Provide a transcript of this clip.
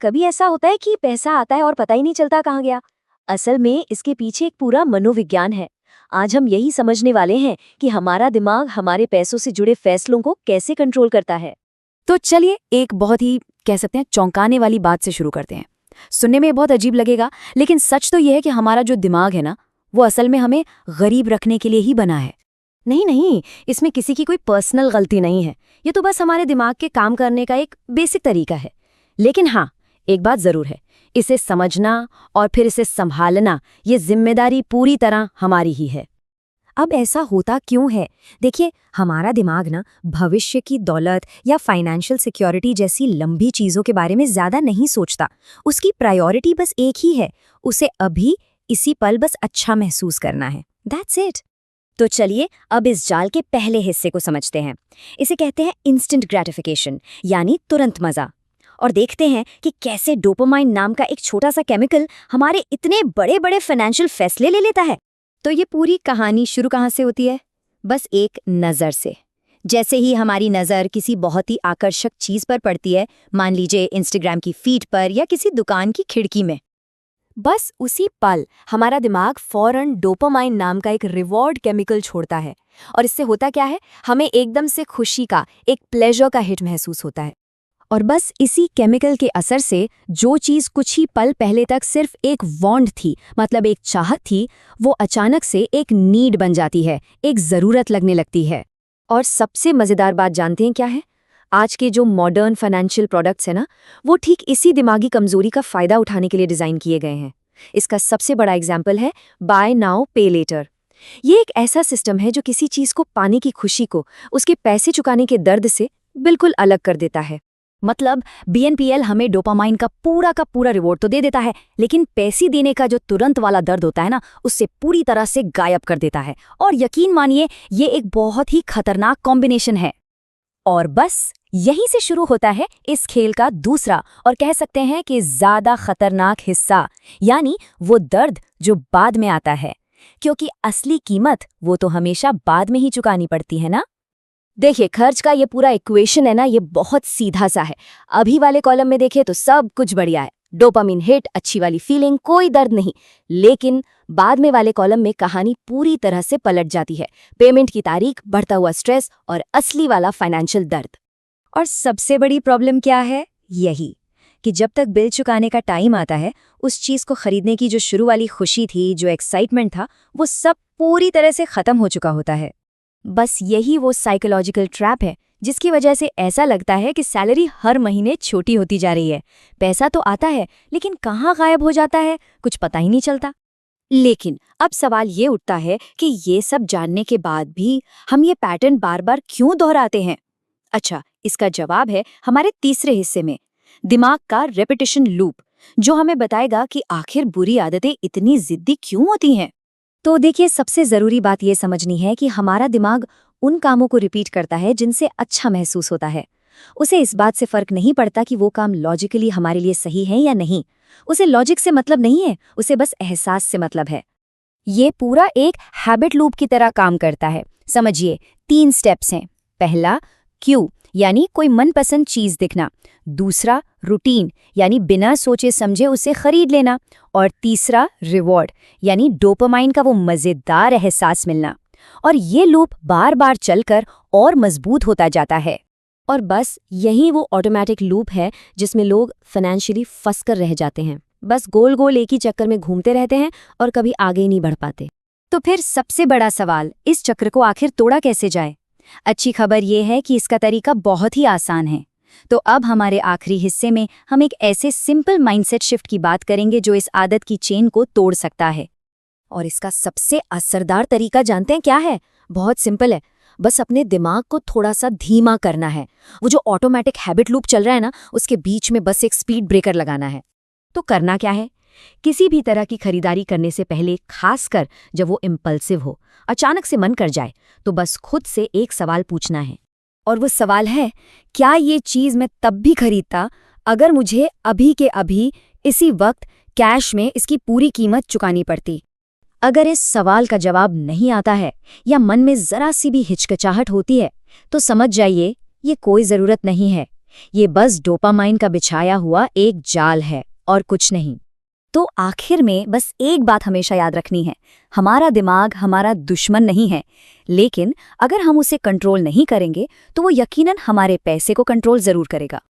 कभी ऐसा होता है कि पैसा आता है और पता ही नहीं चलता कहाँ गया। असल में इसके पीछे एक पूरा मनोविज्ञान है। आज हम यही समझने वाले हैं कि हमारा दिमाग हमारे पैसों से जुड़े फैसलों को कैसे कंट्रोल करता है। तो चलिए एक बहुत ही कह सकते हैं चौंकाने वाली बात से शुरू करते हैं। सुनने में बहुत अजीब लगेगा, लेकिन सच तो यह है कि हमारा जो दिमाग है ना, वो असल में हमें गरीब रखने के लिए ही बना है। नहीं नहीं, इसमें किसी की कोई पर्सनल गलती नहीं है। ये तो बस हमारे दिमाग के काम करने का एक बेसिक तरीका है। लेकिन हाँ, एक बात जरूर है, इसे समझना और फिर इसे संभालना, ये जिम्मेदारी पूरी तरह हमारी ही है। अब ऐसा होता क्यों है? देखिए, हमारा दिमाग ना भविष्य की दौलत या फाइनेंशियल सिक्योरिटी जैसी लंबी चीज़ों के बारे में ज़्यादा नहीं सोचता। उसकी प्रायोरिटी बस एक ही है, उसे अभी इसी पल बस अच्छा महसूस करना है। That's it. तो चलिए अब इस जाल के पहले हिस्से को समझते हैं। इसे कहते हैं इंस्टेंट ग्रेटिफिकेशन, यानी तुरंत मज़ा। और देखते हैं कि कैसे डोपामाइन नाम का एक छोटा सा केमिकल हमारे इतने बड़े बड़े फाइनेंशियल फैसले ले लेता है। तो ये पूरी कहानी शुरू कहाँ से होती है? बस एक नज़र से। जैसे ही हमारी नज़र किसी बहुत ही आकर्षक चीज़ पर पड़ती है, मान लीजिए इंस्टाग्राम की फीड पर या किसी दुकान की खिड़की में, बस उसी पल हमारा दिमाग फौरन डोपामाइन नाम का एक रिवॉर्ड केमिकल छोड़ता है। और इससे होता क्या है, हमें एकदम से खुशी का, एक प्लेजर का हिट महसूस होता है। और बस इसी केमिकल के असर से जो चीज़ कुछ ही पल पहले तक सिर्फ एक वांट थी, मतलब एक चाहत थी, वो अचानक से एक नीड बन जाती है, एक ज़रूरत लगने लगती है। और सबसे मज़ेदार बात जानते हैं क्या है? आज के जो मॉडर्न फाइनेंशियल प्रोडक्ट्स हैं ना, वो ठीक इसी दिमागी कमजोरी का फ़ायदा उठाने के लिए डिज़ाइन किए गए हैं। इसका सबसे बड़ा एग्जाम्पल है बाय नाउ पे लेटर। ये एक ऐसा सिस्टम है जो किसी चीज़ को पाने की खुशी को उसके पैसे चुकाने के दर्द से बिल्कुल अलग कर देता है। मतलब BNPL हमें डोपामाइन का पूरा रिवॉर्ड तो दे देता है, लेकिन पैसे देने का जो तुरंत वाला दर्द होता है ना, उससे पूरी तरह से गायब कर देता है। और यकीन मानिए, ये एक बहुत ही खतरनाक कॉम्बिनेशन है। और बस यहीं से शुरू होता है इस खेल का दूसरा और कह सकते हैं कि ज़्यादा खतरनाक हिस्सा, यानी वो दर्द जो बाद में आता है, क्योंकि असली कीमत वो तो हमेशा बाद में ही चुकानी पड़ती है ना। देखिए, खर्च का ये पूरा इक्वेशन है ना, ये बहुत सीधा सा है। अभी वाले कॉलम में देखें तो सब कुछ बढ़िया है, डोपामिन हिट, अच्छी वाली फीलिंग, कोई दर्द नहीं। लेकिन बाद में वाले कॉलम में कहानी पूरी तरह से पलट जाती है। पेमेंट की तारीख, बढ़ता हुआ स्ट्रेस और असली वाला फाइनेंशियल दर्द। और सबसे बड़ी प्रॉब्लम क्या है? यही कि जब तक बिल चुकाने का टाइम आता है, उस चीज़ को खरीदने की जो शुरू वाली खुशी थी, जो एक्साइटमेंट था, वो सब पूरी तरह से ख़त्म हो चुका होता है। बस यही वो साइकोलॉजिकल ट्रैप है जिसकी वजह से ऐसा लगता है कि सैलरी हर महीने छोटी होती जा रही है। पैसा तो आता है, लेकिन कहाँ गायब हो जाता है, कुछ पता ही नहीं चलता। लेकिन अब सवाल ये उठता है कि ये सब जानने के बाद भी हम ये पैटर्न बार बार क्यों दोहराते हैं? अच्छा, इसका जवाब है हमारे तीसरे हिस्से में, दिमाग का रेपिटेशन लूप, जो हमें बताएगा कि आखिर बुरी आदतें इतनी जिद्दी क्यों होती हैं। तो देखिए, सबसे ज़रूरी बात ये समझनी है कि हमारा दिमाग उन कामों को रिपीट करता है जिनसे अच्छा महसूस होता है। उसे इस बात से फ़र्क नहीं पड़ता कि वो काम लॉजिकली हमारे लिए सही है या नहीं। उसे लॉजिक से मतलब नहीं है, उसे बस एहसास से मतलब है। ये पूरा एक हैबिट लूप की तरह काम करता है। समझिए, 3 स्टेप्स हैं। पहला, क्यू, यानी कोई मनपसंद चीज़ दिखना। दूसरा, रूटीन, यानी बिना सोचे समझे उसे खरीद लेना। और तीसरा, रिवॉर्ड, यानी डोपामाइन का वो मज़ेदार एहसास मिलना। और ये लूप बार बार चलकर और मजबूत होता जाता है। और बस यही वो ऑटोमेटिक लूप है जिसमें लोग फाइनेंशियली फंस कर रह जाते हैं। बस गोल गोल एक ही चक्कर में घूमते रहते हैं और कभी आगे ही नहीं बढ़ पाते। तो फिर सबसे बड़ा सवाल, इस चक्र को आखिर तोड़ा कैसे जाए? अच्छी खबर ये है कि इसका तरीका बहुत ही आसान है। तो अब हमारे आखिरी हिस्से में हम एक ऐसे सिंपल माइंडसेट शिफ्ट की बात करेंगे जो इस आदत की चेन को तोड़ सकता है। और इसका सबसे असरदार तरीका जानते हैं क्या है? बहुत सिंपल है, बस अपने दिमाग को थोड़ा सा धीमा करना है। वो जो ऑटोमेटिक हैबिट लूप चल रहा है ना, उसके बीच में बस एक स्पीड ब्रेकर लगाना है। तो करना क्या है? किसी भी तरह की खरीदारी करने से पहले, खासकर जब वो इम्पल्सिव हो, अचानक से मन कर जाए, तो बस खुद से एक सवाल पूछना है। और वो सवाल है, क्या ये चीज़ मैं तब भी खरीदता अगर मुझे अभी के अभी इसी वक्त कैश में इसकी पूरी कीमत चुकानी पड़ती? अगर इस सवाल का जवाब नहीं आता है या मन में जरा सी भी हिचकिचाहट होती है, तो समझ जाइए ये कोई ज़रूरत नहीं है, ये बस डोपामाइन का बिछाया हुआ एक जाल है और कुछ नहीं। तो आखिर में बस एक बात हमेशा याद रखनी है, हमारा दिमाग हमारा दुश्मन नहीं है, लेकिन अगर हम उसे कंट्रोल नहीं करेंगे तो वो यकीनन हमारे पैसे को कंट्रोल जरूर करेगा।